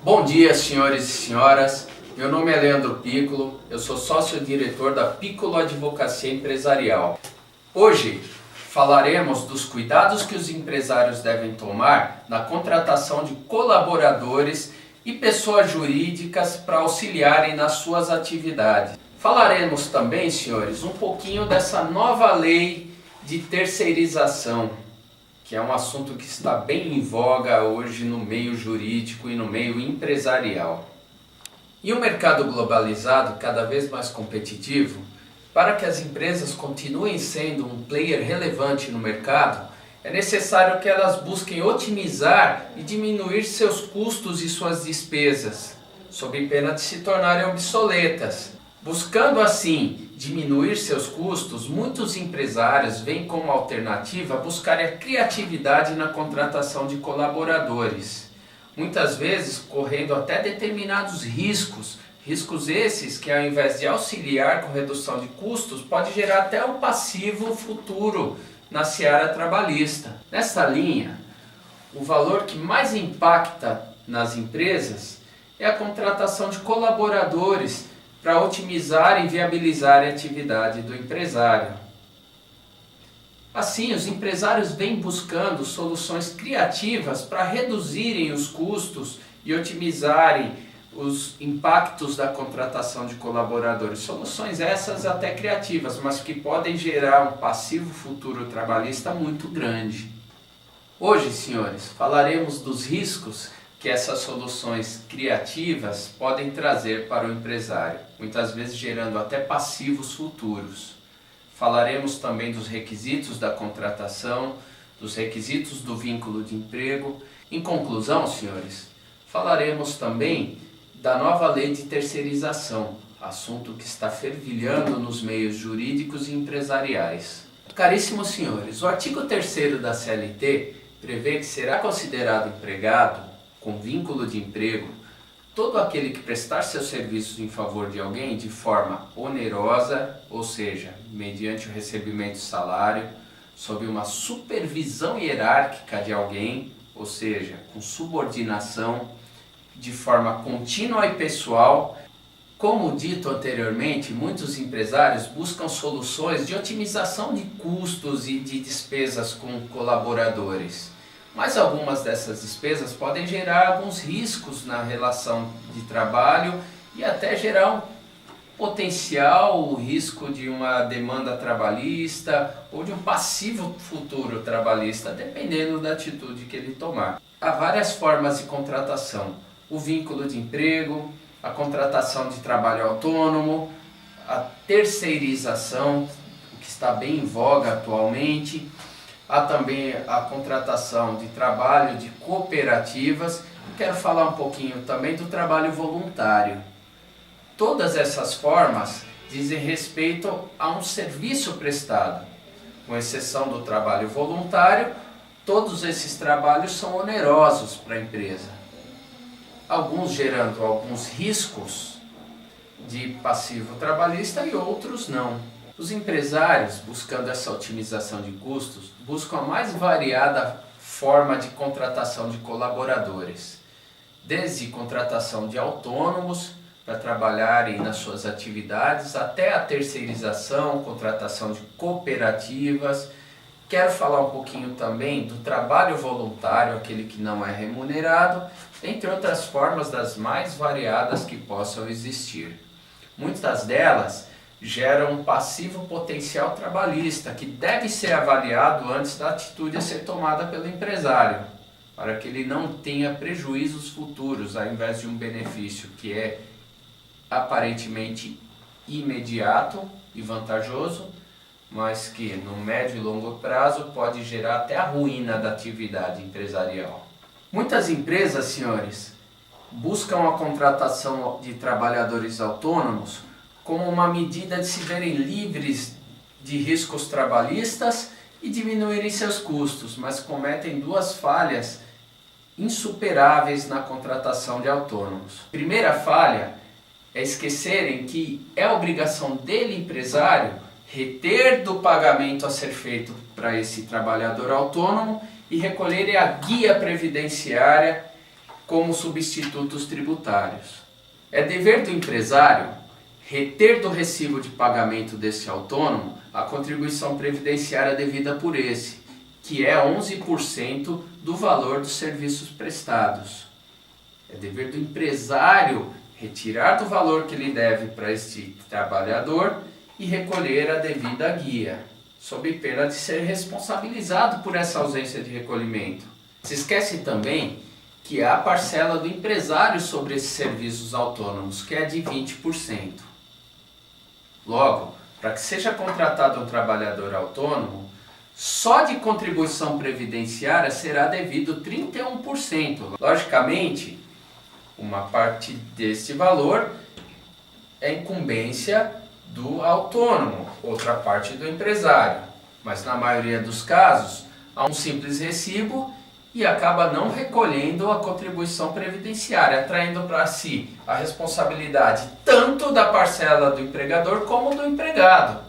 Bom dia, senhores e senhoras. Meu nome é Leandro Piccolo, eu sou sócio-diretor da Piccolo Advocacia Empresarial. Hoje falaremos dos cuidados que os empresários devem tomar na contratação de colaboradores e pessoas jurídicas para auxiliarem nas suas atividades. Falaremos também, senhores, um pouquinho dessa nova lei de terceirização, que é um assunto que está bem em voga hoje no meio jurídico e no meio empresarial. E o mercado globalizado, cada vez mais competitivo, para que as empresas continuem sendo um player relevante no mercado, é necessário que elas busquem otimizar e diminuir seus custos e suas despesas, sob pena de se tornarem obsoletas. Buscando assim diminuir seus custos, muitos empresários veem como alternativa buscar a criatividade na contratação de colaboradores, muitas vezes correndo até determinados riscos esses que, ao invés de auxiliar com redução de custos, pode gerar até um passivo futuro na seara trabalhista. Nessa linha, o valor que mais impacta nas empresas é a contratação de colaboradores para otimizar e viabilizar a atividade do empresário. Assim, os empresários vêm buscando soluções criativas para reduzirem os custos e otimizarem os impactos da contratação de colaboradores. Soluções essas até criativas, mas que podem gerar um passivo futuro trabalhista muito grande. Hoje, senhores, falaremos dos riscos que essas soluções criativas podem trazer para o empresário, muitas vezes gerando até passivos futuros. Falaremos também dos requisitos da contratação, dos requisitos do vínculo de emprego. Em conclusão, senhores, falaremos também da nova lei de terceirização, assunto que está fervilhando nos meios jurídicos e empresariais. Caríssimos senhores, o artigo 3º da CLT prevê que será considerado empregado com vínculo de emprego todo aquele que prestar seus serviços em favor de alguém de forma onerosa, ou seja, mediante o recebimento de salário, sob uma supervisão hierárquica de alguém, ou seja, com subordinação, de forma contínua e pessoal. Como dito anteriormente, muitos empresários buscam soluções de otimização de custos e de despesas com colaboradores. Mas algumas dessas despesas podem gerar alguns riscos na relação de trabalho e até gerar um potencial risco de uma demanda trabalhista ou de um passivo futuro trabalhista, dependendo da atitude que ele tomar. Há várias formas de contratação: o vínculo de emprego, a contratação de trabalho autônomo, a terceirização, o que está bem em voga atualmente. Há também a contratação de trabalho de cooperativas. Quero falar um pouquinho também do trabalho voluntário. Todas essas formas dizem respeito a um serviço prestado. Com exceção do trabalho voluntário, todos esses trabalhos são onerosos para a empresa, alguns gerando alguns riscos de passivo trabalhista e outros não. Os empresários, buscando essa otimização de custos, buscam a mais variada forma de contratação de colaboradores, desde contratação de autônomos para trabalharem nas suas atividades, até a terceirização, contratação de cooperativas. Quero falar um pouquinho também do trabalho voluntário, aquele que não é remunerado, entre outras formas das mais variadas que possam existir. Muitas delas geram um passivo potencial trabalhista que deve ser avaliado antes da atitude a ser tomada pelo empresário, para que ele não tenha prejuízos futuros, ao invés de um benefício que é aparentemente imediato e vantajoso, mas que no médio e longo prazo pode gerar até a ruína da atividade empresarial. Muitas empresas, senhores, buscam a contratação de trabalhadores autônomos como uma medida de se verem livres de riscos trabalhistas e diminuírem seus custos, mas cometem duas falhas insuperáveis na contratação de autônomos. Primeira falha é esquecerem que é obrigação dele, empresário, reter do pagamento a ser feito para esse trabalhador autônomo e recolherem a guia previdenciária como substitutos tributários. É dever do empresário reter do recibo de pagamento desse autônomo a contribuição previdenciária devida por esse, que é 11% do valor dos serviços prestados. É dever do empresário retirar do valor que ele deve para este trabalhador e recolher a devida guia, sob pena de ser responsabilizado por essa ausência de recolhimento. Se esquece também que há a parcela do empresário sobre esses serviços autônomos, que é de 20%. Logo, para que seja contratado um trabalhador autônomo, só de contribuição previdenciária será devido 31%. Logicamente, uma parte deste valor é incumbência do autônomo, outra parte do empresário. Mas na maioria dos casos, há um simples recibo e acaba não recolhendo a contribuição previdenciária, atraindo para si a responsabilidade tanto da parcela do empregador como do empregado,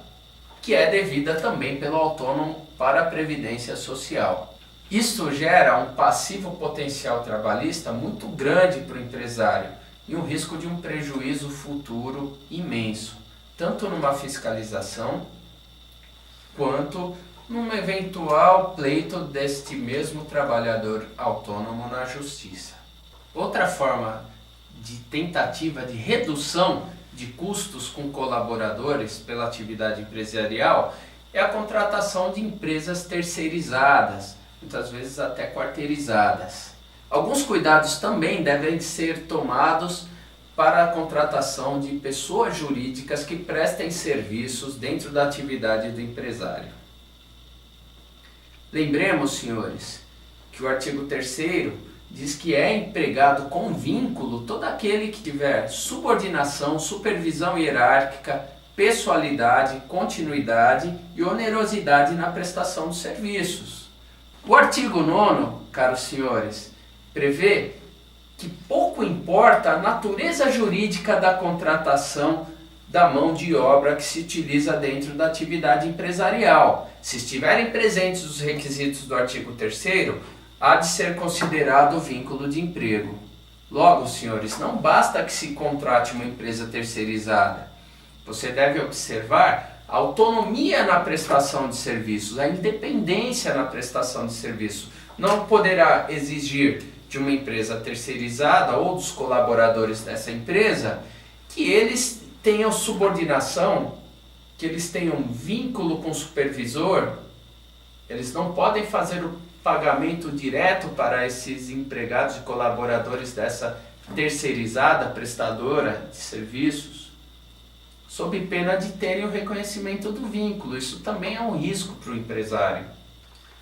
que é devida também pelo autônomo para a Previdência Social. Isso gera um passivo potencial trabalhista muito grande para o empresário e um risco de um prejuízo futuro imenso, tanto numa fiscalização quanto num eventual pleito deste mesmo trabalhador autônomo na justiça. Outra forma de tentativa de redução de custos com colaboradores pela atividade empresarial é a contratação de empresas terceirizadas, muitas vezes até quarteirizadas. Alguns cuidados também devem ser tomados para a contratação de pessoas jurídicas que prestem serviços dentro da atividade do empresário. Lembremos, senhores, que o artigo 3º diz que é empregado com vínculo todo aquele que tiver subordinação, supervisão hierárquica, pessoalidade, continuidade e onerosidade na prestação de serviços. O artigo 9º, caros senhores, prevê que pouco importa a natureza jurídica da contratação da mão de obra que se utiliza dentro da atividade empresarial. Se estiverem presentes os requisitos do artigo 3º, há de ser considerado vínculo de emprego. Logo, senhores, não basta que se contrate uma empresa terceirizada. Você deve observar a autonomia na prestação de serviços, a independência na prestação de serviços. Não poderá exigir de uma empresa terceirizada ou dos colaboradores dessa empresa que eles tenham subordinação, que eles tenham vínculo com o supervisor. Eles não podem fazer o pagamento direto para esses empregados e colaboradores dessa terceirizada prestadora de serviços, sob pena de terem o reconhecimento do vínculo. Isso também é um risco para o empresário.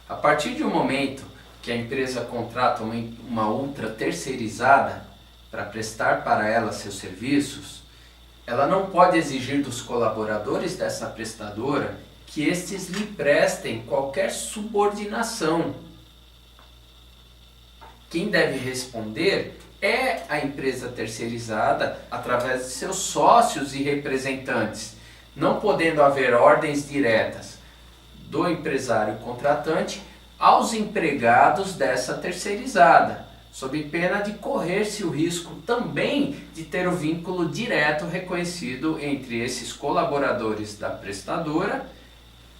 A partir de um momento que a empresa contrata uma outra terceirizada para prestar para ela seus serviços, ela não pode exigir dos colaboradores dessa prestadora que estes lhe prestem qualquer subordinação. Quem deve responder é a empresa terceirizada através de seus sócios e representantes, não podendo haver ordens diretas do empresário contratante aos empregados dessa terceirizada, sob pena de correr-se o risco também de ter o vínculo direto reconhecido entre esses colaboradores da prestadora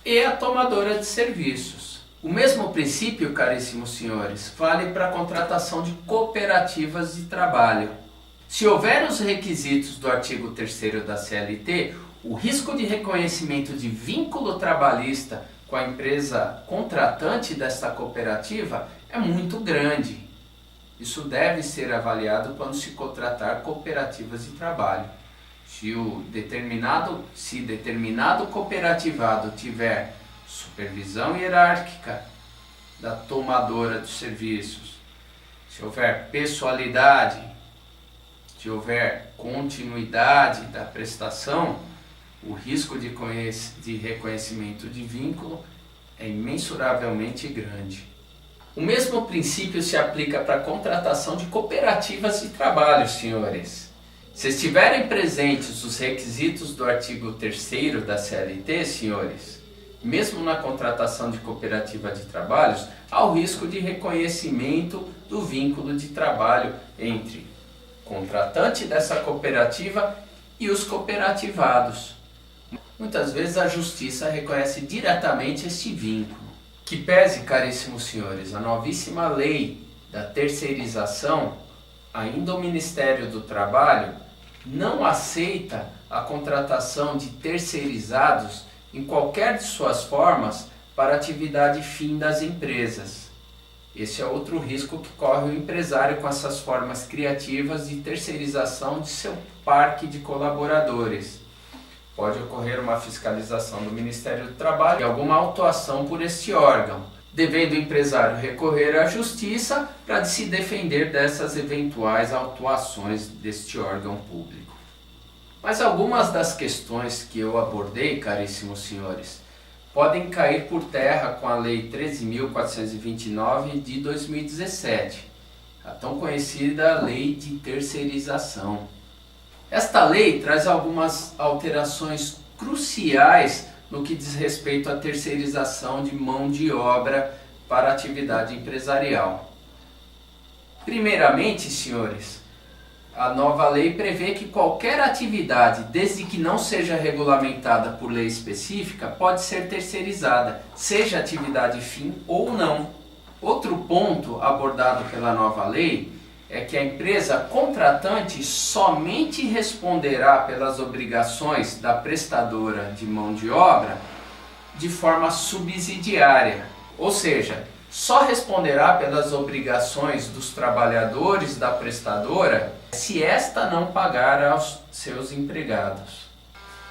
e a tomadora de serviços. O mesmo princípio, caríssimos senhores, vale para a contratação de cooperativas de trabalho. Se houver os requisitos do artigo 3º da CLT, o risco de reconhecimento de vínculo trabalhista com a empresa contratante desta cooperativa é muito grande. Isso deve ser avaliado quando se contratar cooperativas de trabalho. Se determinado cooperativado tiver supervisão hierárquica da tomadora de serviços, se houver pessoalidade, se houver continuidade da prestação, o risco de reconhecimento de vínculo é imensuravelmente grande. O mesmo princípio se aplica para a contratação de cooperativas de trabalho, senhores. Se estiverem presentes os requisitos do artigo 3º da CLT, senhores, mesmo na contratação de cooperativa de trabalhos, há o risco de reconhecimento do vínculo de trabalho entre o contratante dessa cooperativa e os cooperativados. Muitas vezes a justiça reconhece diretamente este vínculo. Que pese, caríssimos senhores, a novíssima lei da terceirização, ainda o Ministério do Trabalho não aceita a contratação de terceirizados em qualquer de suas formas para atividade fim das empresas. Esse é outro risco que corre o empresário com essas formas criativas de terceirização de seu parque de colaboradores. Pode ocorrer uma fiscalização do Ministério do Trabalho e alguma autuação por este órgão, devendo o empresário recorrer à justiça para se defender dessas eventuais autuações deste órgão público. Mas algumas das questões que eu abordei, caríssimos senhores, podem cair por terra com a Lei 13.429 de 2017, a tão conhecida Lei de Terceirização. Esta lei traz algumas alterações cruciais no que diz respeito à terceirização de mão de obra para a atividade empresarial. Primeiramente, senhores, a nova lei prevê que qualquer atividade, desde que não seja regulamentada por lei específica, pode ser terceirizada, seja atividade fim ou não. Outro ponto abordado pela nova lei é que a empresa contratante somente responderá pelas obrigações da prestadora de mão de obra de forma subsidiária, ou seja, só responderá pelas obrigações dos trabalhadores da prestadora se esta não pagar aos seus empregados.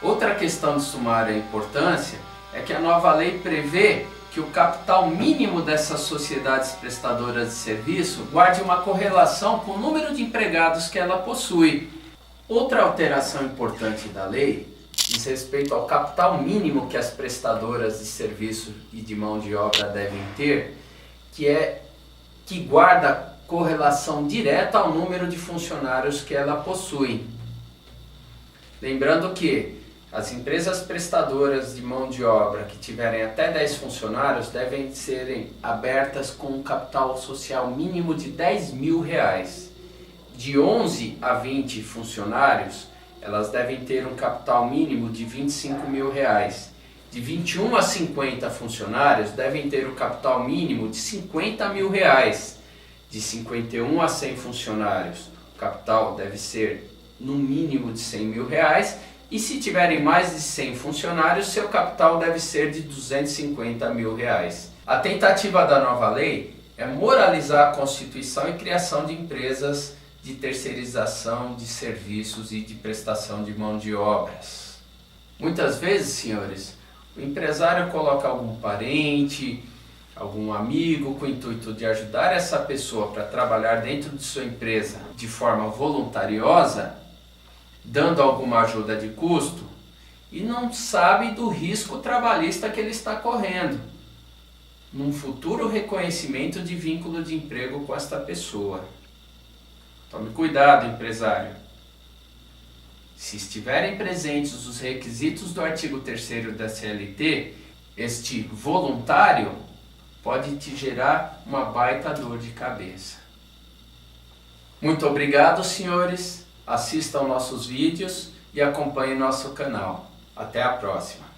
Outra questão de sumária importância é que a nova lei prevê que o capital mínimo dessas sociedades prestadoras de serviço guarde uma correlação com o número de empregados que ela possui. Outra alteração importante da lei diz respeito ao capital mínimo que as prestadoras de serviço e de mão de obra devem ter, que guarda correlação direta ao número de funcionários que ela possui. Lembrando que as empresas prestadoras de mão de obra que tiverem até 10 funcionários devem serem abertas com um capital social mínimo de R$10.000. De 11 a 20 funcionários, elas devem ter um capital mínimo de R$25.000. De 21 a 50 funcionários, devem ter o capital mínimo de R$50.000. De 51 a 100 funcionários, o capital deve ser no mínimo de R$100.000. E se tiverem mais de 100 funcionários, seu capital deve ser de R$250.000. A tentativa da nova lei é moralizar a constituição e criação de empresas de terceirização de serviços e de prestação de mão de obras. Muitas vezes, senhores, o empresário coloca algum parente, algum amigo com o intuito de ajudar essa pessoa para trabalhar dentro de sua empresa de forma voluntariosa, dando alguma ajuda de custo, e não sabe do risco trabalhista que ele está correndo num futuro reconhecimento de vínculo de emprego com esta pessoa. Tome cuidado, empresário. Se estiverem presentes os requisitos do artigo 3º da CLT, este voluntário pode te gerar uma baita dor de cabeça. Muito obrigado, senhores. Assistam nossos vídeos e acompanhem nosso canal. Até a próxima!